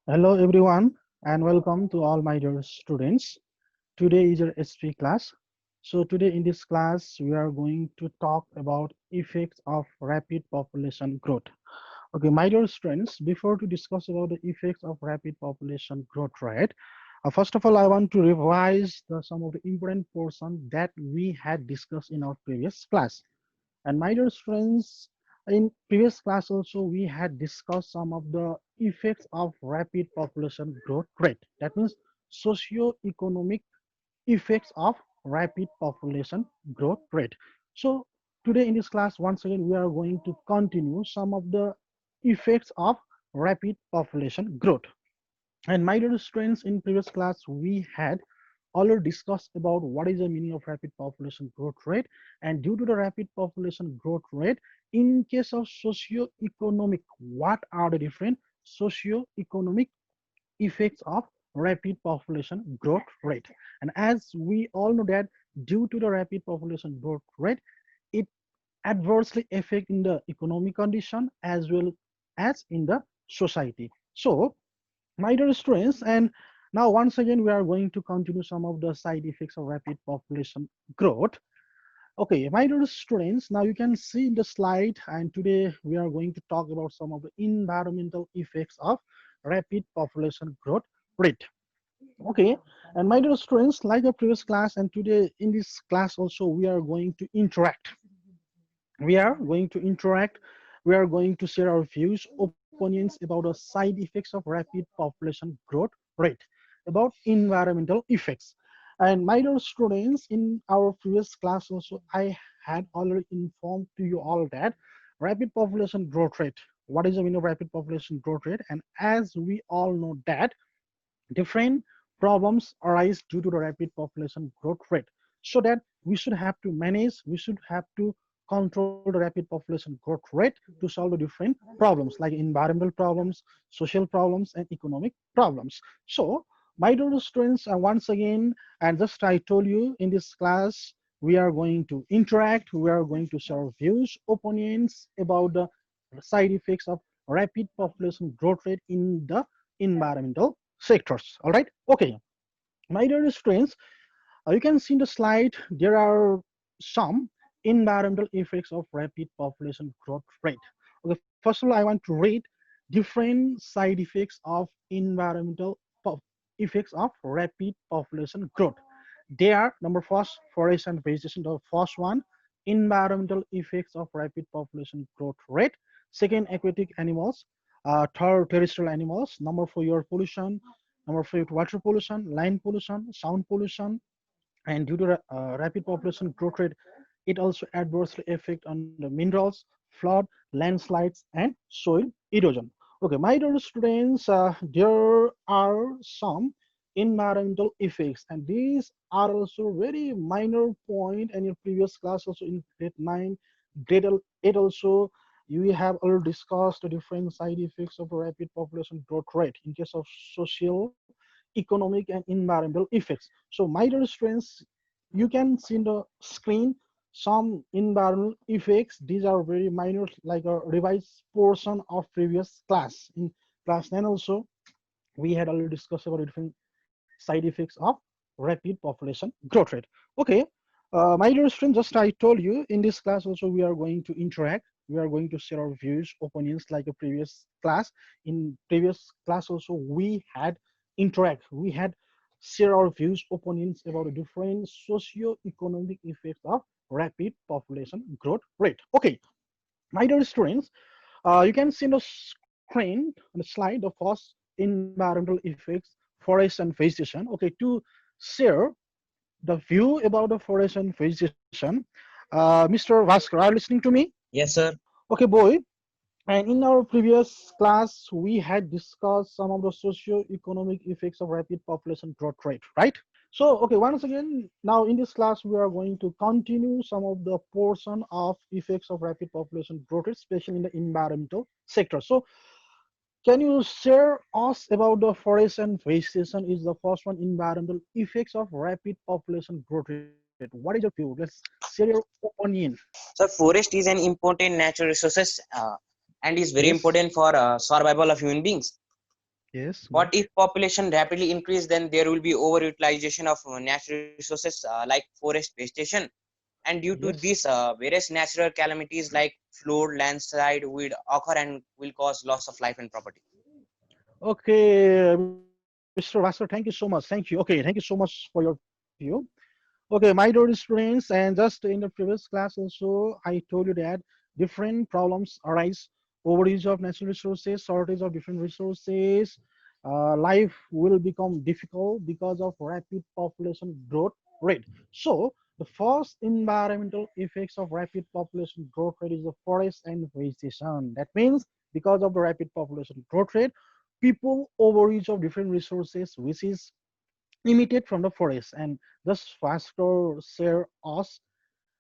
Hello everyone and welcome to all my dear students. Today is your history class. So today in this class we are going to talk about effects of rapid population growth. Okay, my dear students, before to discuss about the effects of rapid population growth rate, first of all I want to revise some of the important portion that we had discussed in our previous class. And my dear friends, in previous class also we had discussed some of the effects of rapid population growth rate. That means socio-economic effects of rapid population growth rate. So today in this class, once again, we are going to continue some of the effects of rapid population growth. And my dear students, in previous class, we had already discussed about what is the meaning of rapid population growth rate. And due to the rapid population growth rate, in case of socio-economic, what are the different socio-economic effects of rapid population growth rate? And as we all know that due to the rapid population growth rate, it adversely affect in the economic condition as well as in the society. So my dear students, and now once again we are going to continue some of the side effects of rapid population growth. Okay, my dear students, now you can see in the slide, and today we are going to talk about some of the environmental effects of rapid population growth rate. Okay, and my dear students, like the previous class and today in this class also we are going to interact. We are going to interact. We are going to share our views, opinions about the side effects of rapid population growth rate, about environmental effects. And my dear students, in our previous class also, I had already informed to you all that rapid population growth rate. What is the meaning of rapid population growth rate? And as we all know that different problems arise due to the rapid population growth rate, so that we should have to manage, we should have to control the rapid population growth rate to solve the different problems like environmental problems, social problems, and economic problems. So my dear students, once again, and just I told you in this class we are going to interact, we are going to share views, opinions about the side effects of rapid population growth rate in the environmental sectors. All right. Okay. My dear students, you can see in the slide there are some environmental effects of rapid population growth rate. Okay. First of all, I want to read different side effects of environmental effects of rapid population growth. They are number first, forest and vegetation. The first one, environmental effects of rapid population growth rate. Second, aquatic animals. Third, terrestrial animals. Number four, air pollution. Number five, water pollution, land pollution, sound pollution. And due to rapid population growth rate, it also adversely affect on the minerals, flood, landslides, and soil erosion. Okay, my dear students, there are some environmental effects, and these are also very minor point. And in previous class also in grade 9, grade 8 also, you have already discussed the different side effects of rapid population growth rate in case of social, economic, and environmental effects. So my dear students, you can see in the screen some environmental effects. These are very minor, like a revised portion of previous class. In class 9 also, we had already discussed about different side effects of rapid population growth rate. Okay, my dear students, just I told you in this class also we are going to interact. We are going to share our views, opinions like a previous class. In previous class also we had interact. We had share our views, opinions about the different socio-economic effects of rapid population growth rate. Okay, my dear students, you can see on the screen on the slide the first environmental effects, forest and vegetation. Okay, to share the view about the forest and vegetation, Mr. Vaskar, are you listening to me? Yes, sir. Okay, boy. And in our previous class, we had discussed some of the socio-economic effects of rapid population growth rate, right? So, okay, once again, now in this class, we are going to continue some of the portion of effects of rapid population growth rate, especially in the environmental sector. So, can you share us about the forest and vegetation is the first one, environmental effects of rapid population growth rate? What is your view? Let's share your opinion. So forest is an important natural resources and is very Yes. important for survival of human beings. Yes, What good. if population rapidly increase? Then there will be overutilization of natural resources like forest vegetation, and due to Yes. these various natural calamities like flood, landslide will occur and will cause loss of life and property. Okay, Mr. Vassar, thank you so much. Thank you. Okay, thank you so much for your view. Okay, my dear students, and just in the previous class also, I told you that different problems arise: overuse of natural resources, shortage of different resources. Life will become difficult because of rapid population growth rate. So, the first environmental effects of rapid population growth rate is the forest and vegetation. That means because of the rapid population growth rate, people overuse of different resources, which is limited from the forest. And just faster share us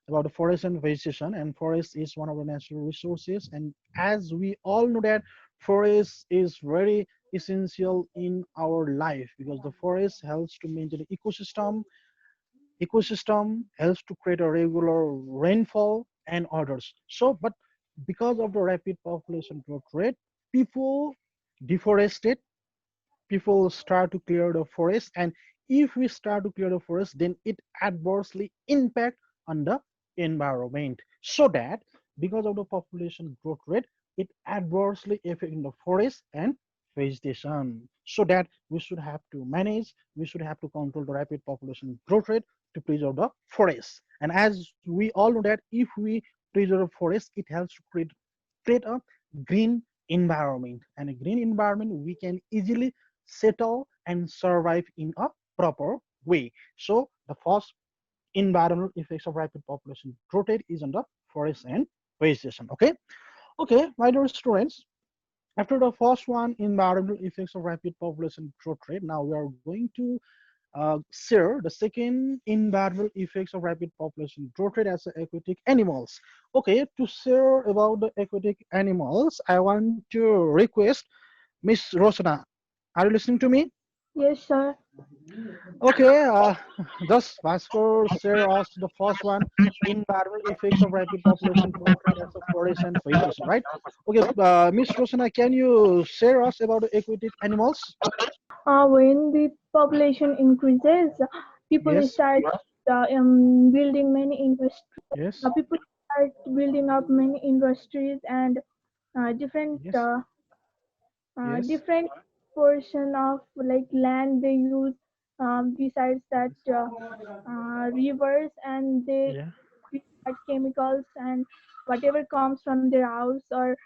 about the forest and vegetation. And forest is one of the natural resources, and as we all know that forest is very essential in our life because the forest helps to maintain the ecosystem helps to create a regular rainfall and others. So but because of the rapid population growth rate, people deforested, people start to clear the forest, and if we start to clear the forest, then it adversely impact on the environment. So that because of the population growth rate, it adversely affecting the forest and vegetation. So that we should have to manage, we should have to control the rapid population growth rate to preserve the forest. And as we all know that if we preserve forest, it helps to create a green environment, and a green environment we can easily settle and survive in a proper way. So the first environmental effects of rapid population growth rate is on the forest and vegetation. Okay, my dear students, after the first one, environmental effects of rapid population growth rate, now we are going to share the second environmental effects of rapid population growth rate as aquatic animals. Okay, to share about the aquatic animals, I want to request Miss Rosana. Are you listening to me? Yes, sir. Okay, just Vasco share us the first one, environmental effects of rapid population growth rate as a forest and vegetation, right? Okay, Miss Rosana, can you share us about the aquatic animals? When the population increases, people Yes, start building many industries. yes, People start building up many industries and different yes, yes, different portion of like land they use. Besides that, rivers, and they yeah, add chemicals and whatever comes from their house or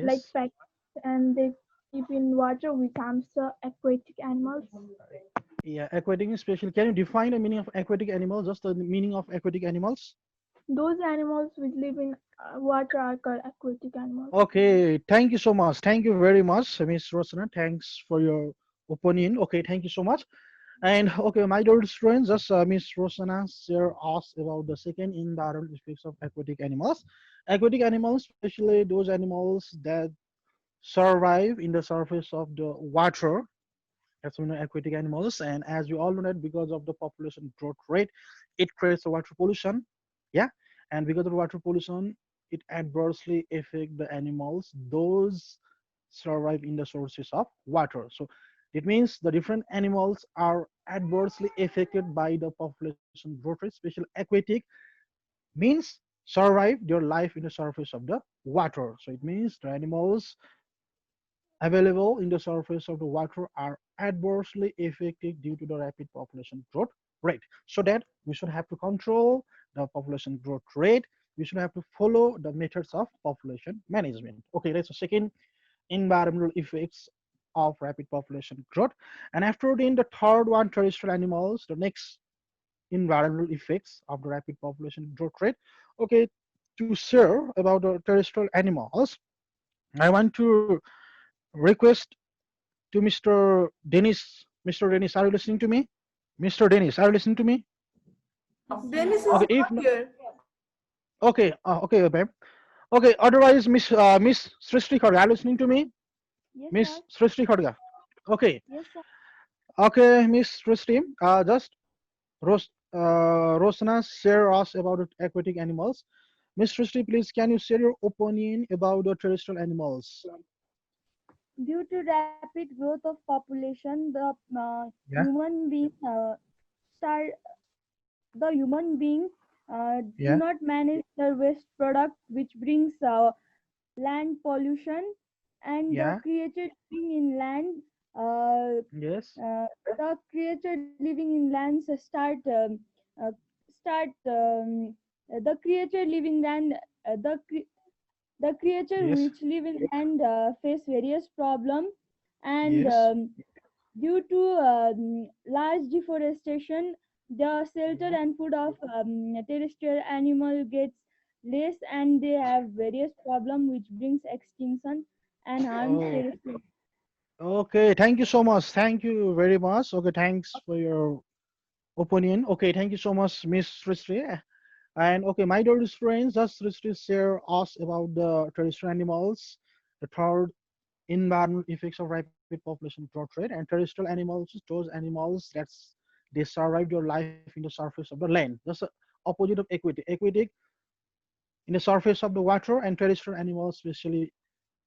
like yes. factories, and they keep in water, which harms the aquatic animals. Yeah, aquatic is special. Can you define the meaning of aquatic animals? Just the meaning of aquatic animals? Those animals which live in water are called aquatic animals. Okay, thank you so much. Thank you very much, Miss Rosana. Thanks for your opinion. Okay, thank you so much. And okay, my dear students, just Miss Rosana share us about the second environmental effects of aquatic animals. Aquatic animals, especially those animals that survive in the surface of the water, that's aquatic animals. And as we all know that because of the population growth rate, it creates a water pollution. Yeah, and because of water pollution, it adversely affect the animals those survive in the sources of water. So it means the different animals are adversely affected by the population growth rate, especially aquatic means survive their life in the surface of the water. So it means the animals available in the surface of the water are adversely affected due to the rapid population growth rate. So that we should have to control the population growth rate. We should have to follow the methods of population management. Okay, that's the second environmental effects of rapid population growth. And after then the third one, terrestrial animals, the next environmental effects of the rapid population growth rate. Okay, to share about the terrestrial animals, I want to request to Mr. Dennis. Mr. Dennis, are you listening to me? Mr. Dennis, are you listening to me? Dennis is Okay, not if no, here. okay, babe. Okay, otherwise, Miss Srishti Kharga, are you listening to me? Yes, Miss sir. Srishti Kharga. Okay, Yes, sir. okay, Miss Srishti. Just Rosana share us about the aquatic animals. Miss Srishti, please, can you share your opinion about the terrestrial animals? Due to rapid growth of population, the Yeah, human beings start the human beings do yeah, not manage the waste product, which brings land pollution, and the yeah, creature living in land uh, yes, the creature living in lands uh, start the creature living land the creature yes, which live in land face various problems, and yes. due to large deforestation, the shelter Yeah. and food of terrestrial animal gets less, and they have various problems which brings extinction and harms Oh, terrestrial. okay. Thank you so much. Thank you very much. Okay, thanks for your opinion. Okay, thank you so much, Miss Srishti. And okay, my dear friends, just Srishti share us about the terrestrial animals, the third environmental effects of rapid population growth rate, and terrestrial animals, those animals they survive their life in the surface of the land. That's the opposite of aquatic. Aquatic in the surface of the water, and terrestrial animals, especially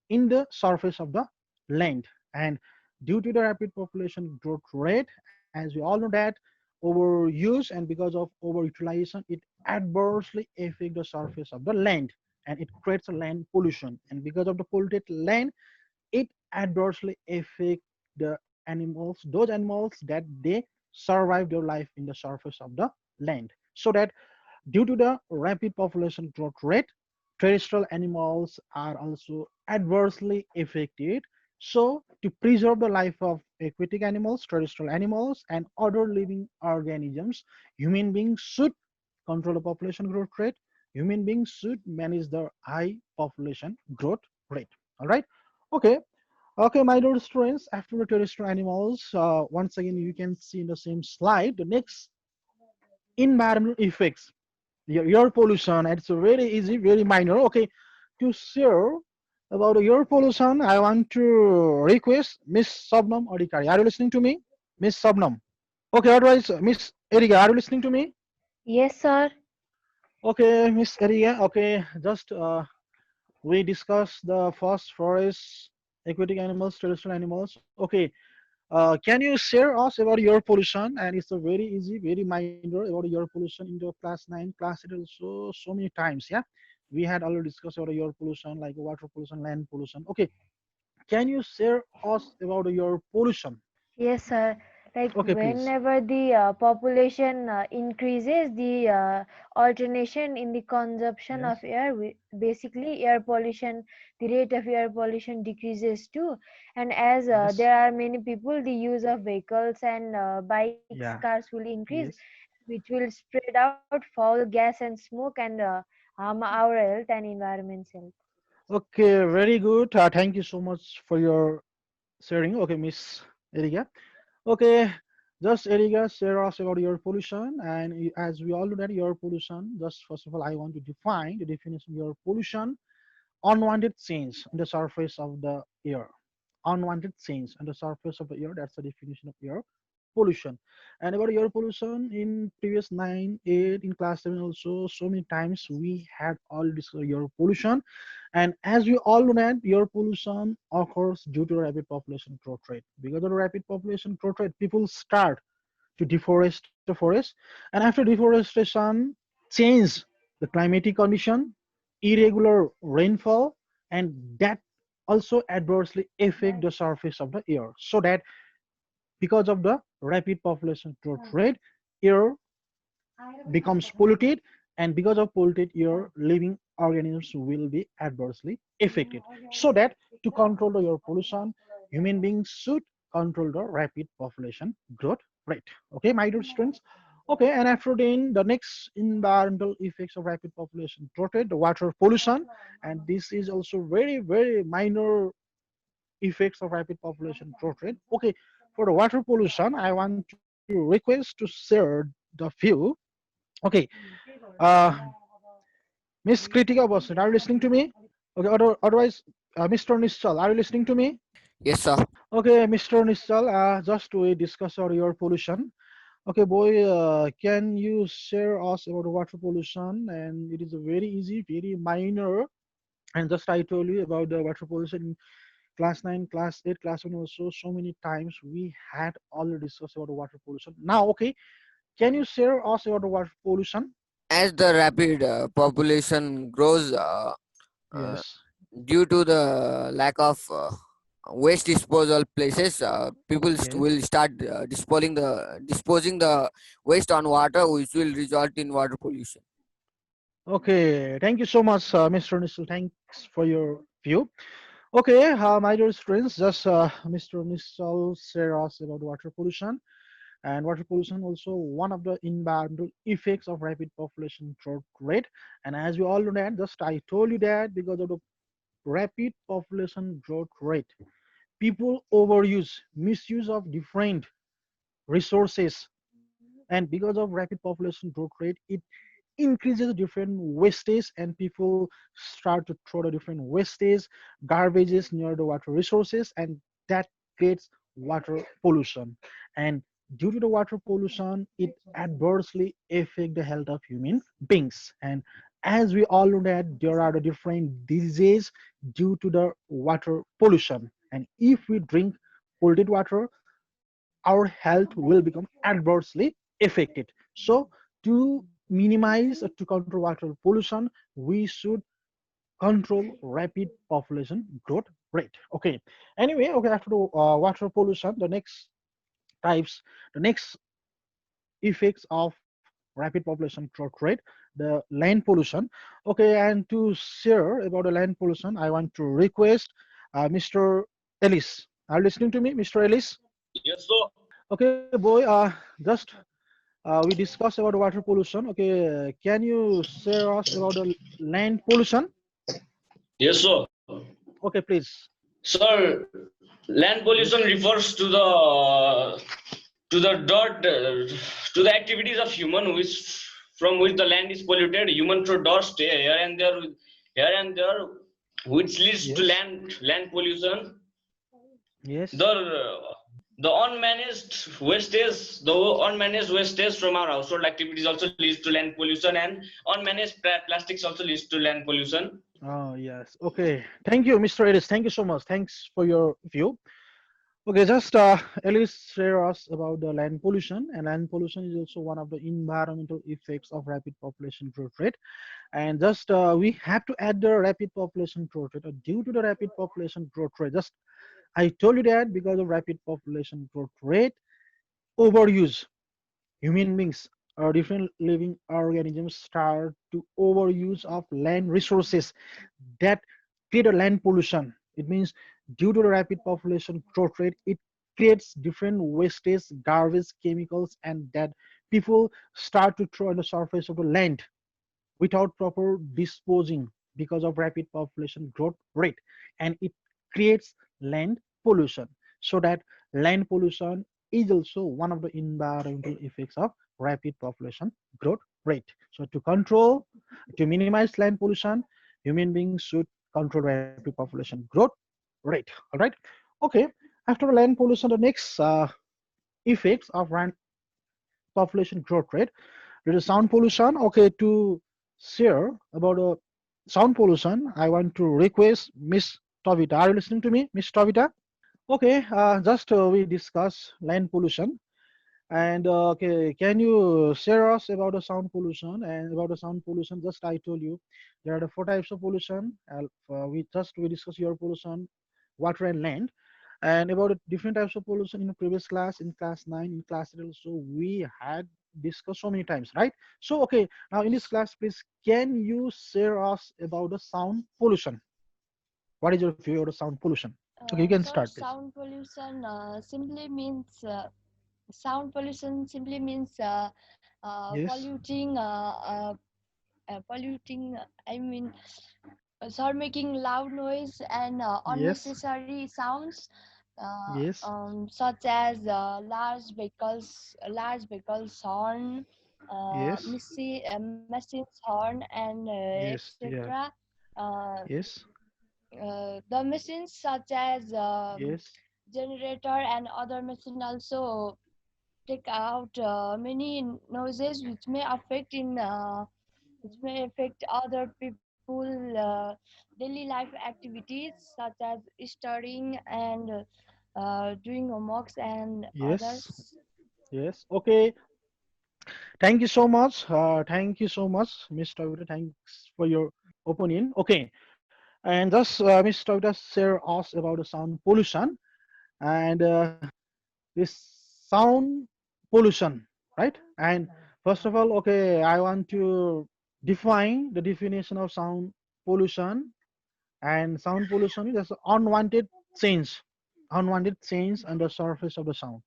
in the surface of the land. And due to the rapid population growth rate, as we all know that overuse and because of overutilization, it adversely affects the surface of the land, and it creates a land pollution. And because of the polluted land, it adversely affect the animals, those animals that they survive their life in the surface of the land. So that due to the rapid population growth rate, terrestrial animals are also adversely affected. So, to preserve the life of aquatic animals, terrestrial animals, and other living organisms, human beings should control the population growth rate. Human beings should manage the high population growth rate. All right. Okay. Okay, my dear students, after the terrestrial animals, once again, you can see in the same slide the next environmental effects, air pollution. It's very easy, very minor. Okay, to share about the air pollution, I want to request Miss Sabnam Adhikari. Are you listening to me? Miss Sabnam. Okay, otherwise, Miss Erika, are you listening to me? Yes, sir. Okay, Miss Erika. Okay, just we discussed the first forest, aquatic animals, terrestrial animals. Okay, can you share us about your pollution? And it's a very easy, very minor about your pollution in the class 9, class 8 also so many times. Yeah, we had already discussed about your pollution like water pollution, land pollution. Okay, can you share us about your pollution? Yes, sir. Like Okay, please. whenever the population increases, the alternation in the consumption of Yes, air, basically air pollution, the rate of air pollution decreases too. And as yes, there are many people, the use of vehicles and bikes, yeah, cars will increase, yes. which will spread out foul gas and smoke and harm our health and environment's health. Okay, very good. Thank you so much for your sharing. Okay, Miss Erika. Okay, just Erika, share us about your pollution. And as we all know that your pollution, just first of all, I want to define the definition of your pollution: unwanted change on the surface of the air. Unwanted change on the surface of the air. That's the definition of air pollution. And about air pollution, in previous 9, 8, in class 7 also, so many times we had all discussed air pollution. And as we all know that air pollution occurs due to rapid population growth rate. Because of the rapid population growth rate, people start to deforest the forest, and after deforestation, change the climatic condition, irregular rainfall, and that also adversely affect the surface of the air. So that because of the rapid population growth rate, air becomes polluted, and because of polluted air, living organisms will be adversely affected. So that to control the air pollution, human beings should control the rapid population growth rate. Okay, my dear students. Okay, and after then the next environmental effects of rapid population growth rate, the water pollution, and this is also very very minor effects of rapid population growth rate. Okay, for the water pollution, I want to request to share the few. Okay, uh, Miss Kritika Boston, are you listening to me? Okay, otherwise, Mr. Nischal, are you listening to me? Yes, sir. Okay, Mr. Nischal, just we discuss our your pollution. Okay, boy, can you share us about water pollution? And it is a very easy, very minor. And just I told you about the water pollution class 9, class 8, class 7 also, so many times we had already discussed about the water pollution. Now, okay, can you share us about the water pollution? As the rapid population grows, uh, Yes, due to the lack of waste disposal places, people yes. will start disposing the waste on water, which will result in water pollution. Okay, thank you so much, Mr. Nishal. Thanks for your view. Okay, my dear students, just Mr. Nishal share us about water pollution. And water pollution also one of the environmental effects of rapid population growth rate. And as you all know that, just I told you that because of the rapid population growth rate, people overuse, misuse of different resources, and because of rapid population growth rate, it increases different wastage, and people start to throw the different wastage garbages near the water resources, and that creates water pollution. And due to the water pollution, it adversely affect the health of human beings. And as we all know that there are the different diseases due to the water pollution, and if we drink polluted water, our health will become adversely affected. So to minimize or to control water pollution, we should control rapid population growth rate. Okay. Anyway, okay, after the water pollution, the next types, the next effects of rapid population growth rate, the land pollution. Okay, and to share about the land pollution, I want to request Mr. Ellis. Are you listening to me, Mr. Ellis? Yes, sir. Okay, boy. Just we discussed about water pollution. Okay, can you share us about the land pollution? Yes, sir. Okay, please. Sir, land pollution Yes. refers to the dirt, to the activities of human which from which the land is polluted. Human throw dust here and there, which leads to Yes. land pollution. Yes. The the unmanaged wastage from our household activities also leads to land pollution, and unmanaged plastics also leads to land pollution. Oh, yes. Okay. Thank you, Mr. Ellis. Thank you so much. Thanks for your view. Okay, just Ellis share us about the land pollution, and land pollution is also one of the environmental effects of rapid population growth rate. And just we have to add the rapid population growth rate. Due to the rapid population growth rate, just I told you that because of rapid population growth rate, overuse, human beings or different living organisms start to overuse of land resources that create a land pollution. It means due to the rapid population growth rate, it creates different wastage, garbage, chemicals, and that people start to throw on the surface of the land without proper disposing because of rapid population growth rate, and it creates land pollution. So that land pollution is also one of the environmental effects of rapid population growth rate. So to control, to minimize land pollution, human beings should control rapid population growth rate. All right. Okay. After land pollution, the next effects of population growth rate, there is sound pollution. Okay, to share about sound pollution, I want to request Miss Tovita. Are you listening to me, Miss Tovita? Okay, just we discuss land pollution. And okay, can you share us about the sound pollution? And about the sound pollution, just I told you there are the four types of pollution. We discuss your pollution, water and land, and about the different types of pollution in the previous class, in class 9, in class 8 also we had discussed so many times, right? So okay, now in this class, please can you share us about the sound pollution? What is your view of the sound pollution? Okay, you can Sir, start, please. sound pollution simply means Yes, polluting. I mean, sir, making loud noise and yes, unnecessary sounds, yes, such as large vehicles horn, yes, machines horn, and yes, yeah, etc. Uh, yes, the machines such as yes. generator and other machine also take out many noises which may affect other people full daily life activities such as studying and doing homeworks and Yes, others. yes. Okay. Thank you so much. Thank you so much, Ms. Toyota. Thanks for your opinion. Okay. And just Ms. Toyota share us about the sound pollution and this sound pollution, right? And first of all, okay, I want to define the definition of sound pollution. And sound pollution is just unwanted change on the surface of the sound.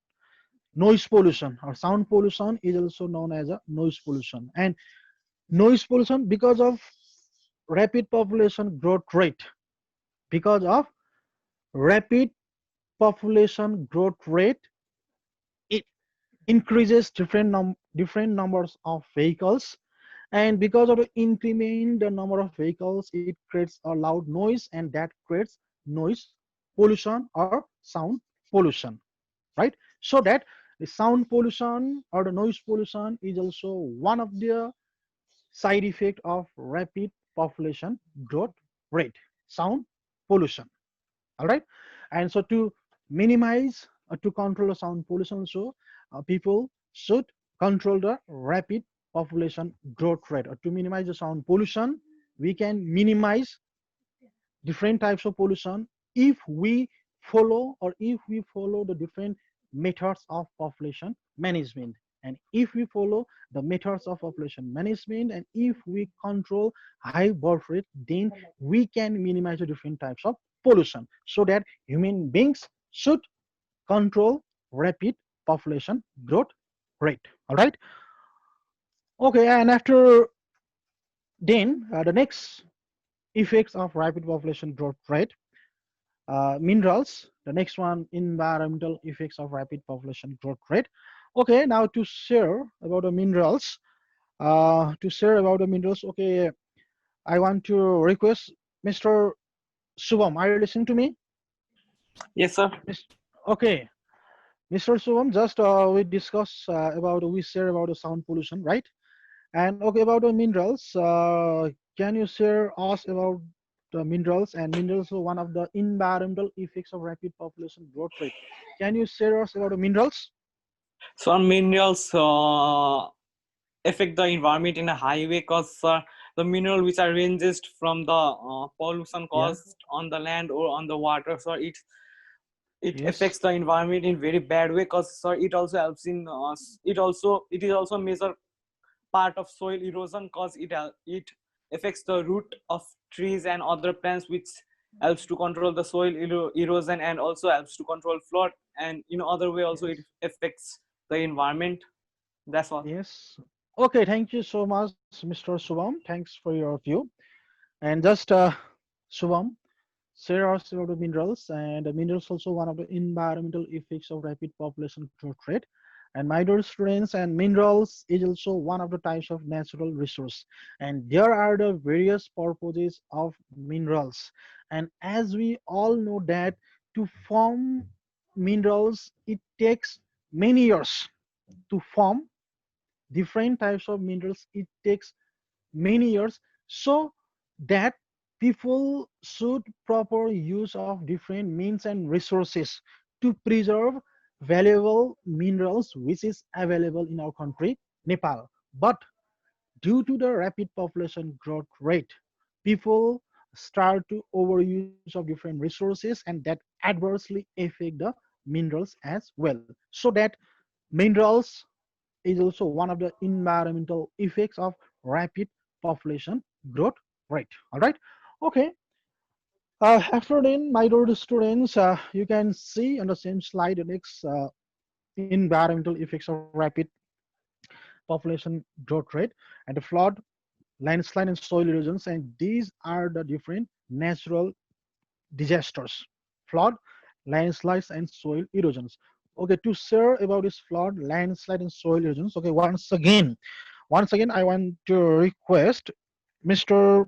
Noise pollution or sound pollution is also known as a noise pollution. And noise pollution because of rapid population growth rate, because of rapid population growth rate, it increases different numbers of vehicles, and because of the increment the number of vehicles, it creates a loud noise, and that creates noise pollution or sound pollution, right? So that the sound pollution or the noise pollution is also one of the side effect of rapid population growth rate, sound pollution. All right. And so to minimize to control the sound pollution, so people should control the rapid population growth rate. Or to minimize the sound pollution, we can minimize different types of pollution if we follow the different methods of population management. And if we follow the methods of population management, and if we control high birth rate, then we can minimize the different types of pollution, so that human beings should control rapid population growth rate. All right. Okay. And after then the next effects of rapid population growth rate, minerals. The next one, environmental effects of rapid population growth rate. Okay, now to share about the minerals. Okay, I want to request Mr. Subham. Are you listening to me? Yes, sir. Okay, Mr. Subham. Just we share about the sound pollution, right? And okay, about the minerals. Can you share us about the minerals? And minerals are one of the environmental effects of rapid population growth rate. Can you share us about the minerals? Some minerals affect the environment in a high way because the mineral which are ranges from the pollution Yeah. caused on the land or on the water, so it Yes. affects the environment in very bad way because it also helps in it is also major part of soil erosion because it affects the root of trees and other plants, which helps to control the soil erosion and also helps to control flood, and in other way also it Yes. affects the environment. That's all. Yes. Okay. Thank you so much, Mr. Subham. Thanks for your view. And just Subham, share us about the minerals, and the minerals also one of the environmental effects of rapid population growth rate. And my dear students, and minerals is also one of the types of natural resource, and there are the various purposes of minerals. And as we all know that to form minerals, it takes many years to form different types of minerals. It takes many years, so that people should proper use of different means and resources to preserve valuable minerals which is available in our country, Nepal. But due to the rapid population growth rate, people start to overuse of different resources, and that adversely affect the minerals as well. So that minerals is also one of the environmental effects of rapid population growth rate. All right. Okay. After then, my dear students, you can see on the same slide the next environmental effects of rapid population growth rate, and the flood, landslide, and soil erosions. And these are the different natural disasters: flood, landslides, and soil erosions. Okay, to share about this flood, landslide, and soil erosions. Okay, once again, I want to request Mr.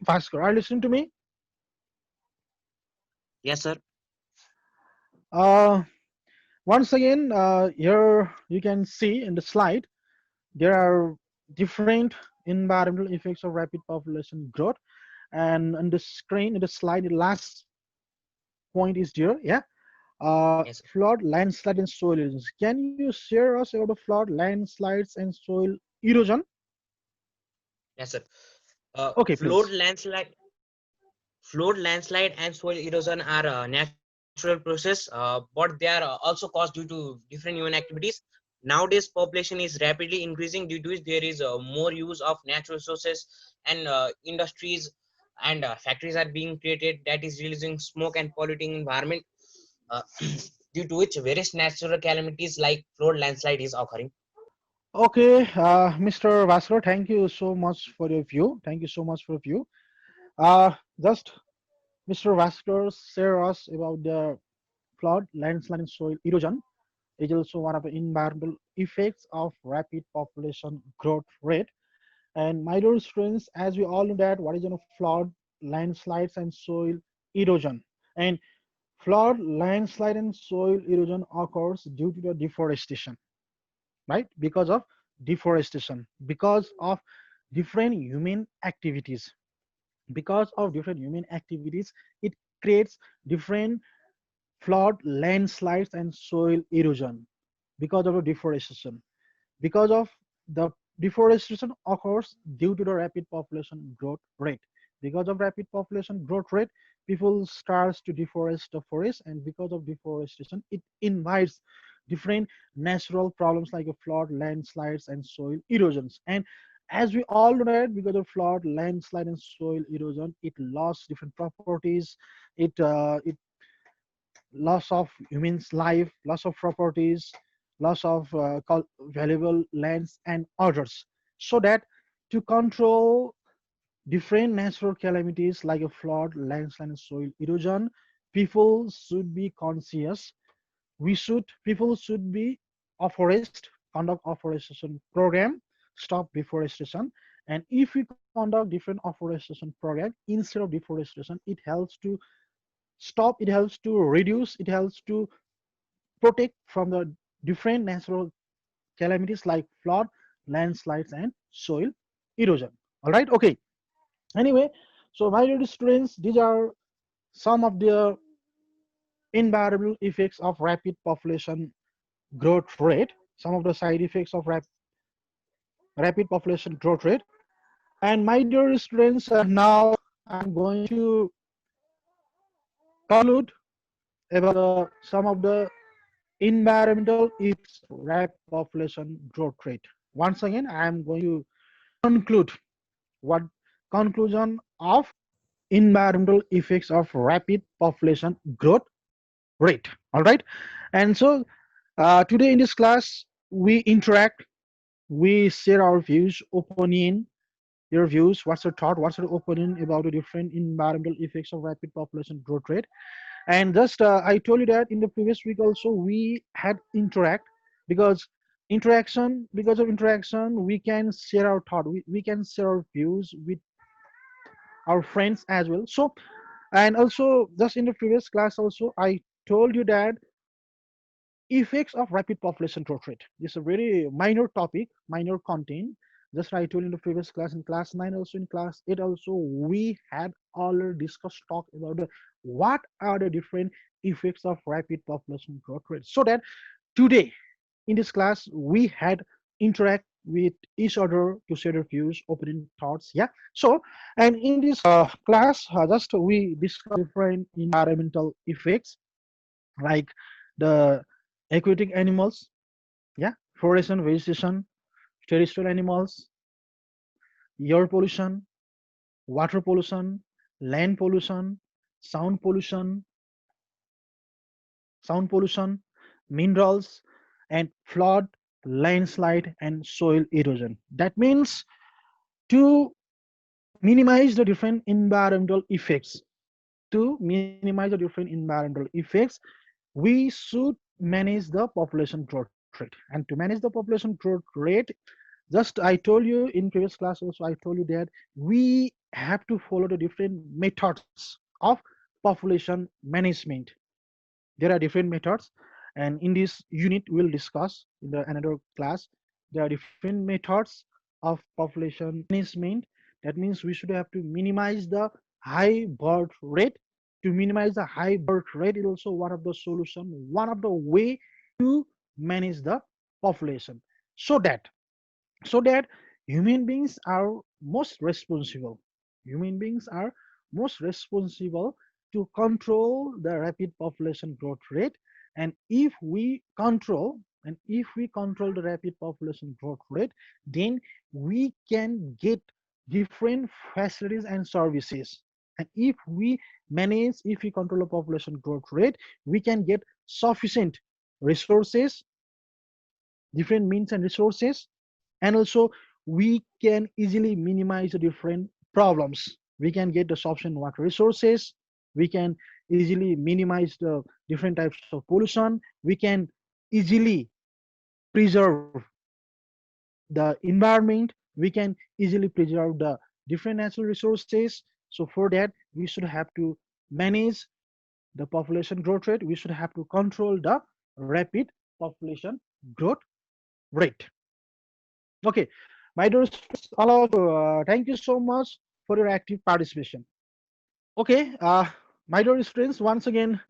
Bhaskar. Are you listening to me? Yes, sir. Uh, Once again, here you can see in the slide there are different environmental effects of rapid population growth. And on the screen, in the slide, the last point is there. Yeah. Yes, sir. Flood, landslide, and soil erosion. Can you share us about the flood, landslides, and soil erosion? Yes, sir. Okay, Flood, please. landslide, and soil erosion are natural process, but they are also caused due to different human activities. Nowadays, population is rapidly increasing, due to which there is more use of natural resources, and industries and factories are being created that is releasing smoke and polluting environment, uh, due to which various natural calamities like flood, landslide is occurring. Okay, Mr. Vasco, thank you so much for your view. Thank you so much for your view. Just Mr. Vasco share us about the flood, landslide, and soil erosion. Is also one of the environmental effects of rapid population growth rate. And my dear students, as we all know that what is a flood, landslides, and soil erosion. And flood, landslide, and soil erosion occurs due to the deforestation, right? Because of deforestation, because of different human activities. Because of different human activities, it creates different flood, landslides, and soil erosion because of the deforestation. Because of the deforestation occurs due to the rapid population growth rate. Because of rapid population growth rate, people starts to deforest the forest, and because of deforestation, it invites different natural problems like a flood, landslides, and soil erosions. And as we all know that because of flood, landslide, and soil erosion, it lost different properties. It loss of humans' life, loss of properties, loss of valuable lands and others. So that to control different natural calamities like a flood, landslide, and soil erosion, people should be conscious. People should be afforest, conduct afforestation program, stop deforestation. And if we conduct different afforestation program instead of deforestation, it helps to stop, it helps to reduce, it helps to protect from the different natural calamities like flood, landslides, and soil erosion. All right, okay. Anyway, so my dear students, these are some of the invariable effects of rapid population growth rate, some of the side effects of rapid population growth rate. And my dear students, now I'm going to conclude about some of the environmental effects of rapid population growth rate. Once again, I am going to conclude what conclusion of environmental effects of rapid population growth rate. All right, and so today in this class we interact, we share our views, opinion, your views. What's your thought? What's your opinion about the different environmental effects of rapid population growth rate? And just I told you that in the previous week also we had interact because because of interaction we can share our thought, we can share our views with our friends as well. So and also just in the previous class also I told you that effects of rapid population growth rate, this is a very minor topic, minor content. Just I told you in the previous class, in class 9 also, in class 8 also, we had already discussed talk about the what are the different effects of rapid population growth rate. So that today in this class we had interact with each other to share their views, opinion, thoughts. Yeah. So and in this class just we discuss different environmental effects like the aquatic animals, yeah, forest and vegetation, terrestrial animals, air pollution, water pollution, land pollution, sound pollution, sound pollution, minerals, and flood, landslide, and soil erosion. That means to minimize the different environmental effects, to minimize the different environmental effects, we should manage the population growth rate. And to manage the population growth rate, just I told you in previous class also, I told you that we have to follow the different methods of population management. There are different methods, and in this unit we'll discuss in the another class. There are different methods of population management That means we should have to minimize the high birth rate. To minimize the high birth rate is also one of the solution, one of the way to manage the population, so that human beings are most responsible. Human beings are most responsible to control the rapid population growth rate. And if we control the rapid population growth rate, then we can get different facilities and services. And if we control the population growth rate, we can get sufficient resources, different means and resources, and also we can easily minimize the different problems. We can get the sufficient water resources, we can easily minimize the different types of pollution, we can easily preserve the environment, we can easily preserve the different natural resources. So for that we should have to manage the population growth rate, we should have to control the rapid population growth rate. Okay, my dear students, allow thank you so much for your active participation. Okay, my dear students, once again,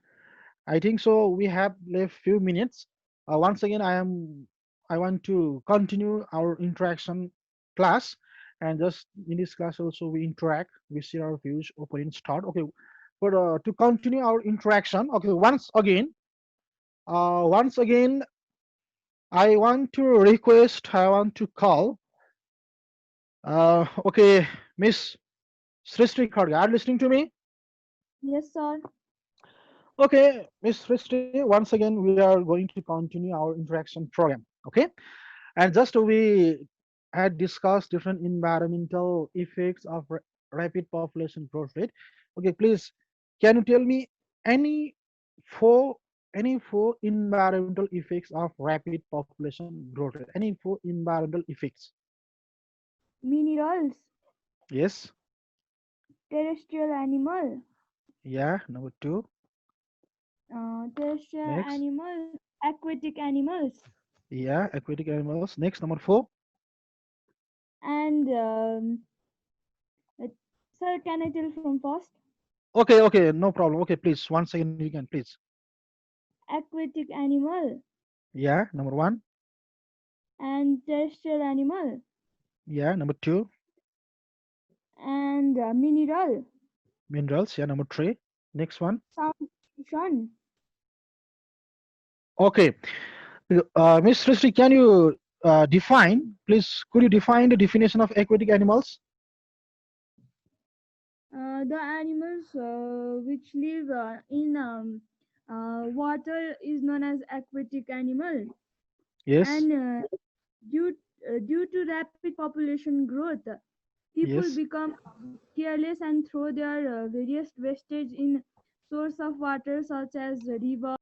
I think so. We have left few minutes. Once again, I want to continue our interaction class, and just in this class also we interact, we share our views, opinions, thought. Okay, but to continue our interaction, okay, once again, I want to call. Okay, Miss Srishti Kharga, are you listening to me? Yes, sir. Okay, Miss Srishti, once again, we are going to continue our interaction program. Okay, and just we had discussed different environmental effects of rapid population growth rate. Okay, please, can you tell me any four four environmental effects of rapid population growth rate? Any four environmental effects? Minerals, Yes. terrestrial animal, Yeah. Number two. terrestrial Next. animal, aquatic animals, Yeah. Aquatic animals. Next. Number four. and uh, sir, can I tell from first? Okay. Okay. No problem. Okay. Please. Once again, you can please. Aquatic animal Yeah. Number one. and terrestrial animal Yeah. Number two. and mineral, Minerals. Yeah. Number three. Next one. sound pollution. Okay. Miss Srishti, can you define, please, could you define the definition of aquatic animals? The animals which live in water is known as aquatic animal, Yes. and due due to rapid population growth, people Yes. become careless and throw their various wastage in source of water such as river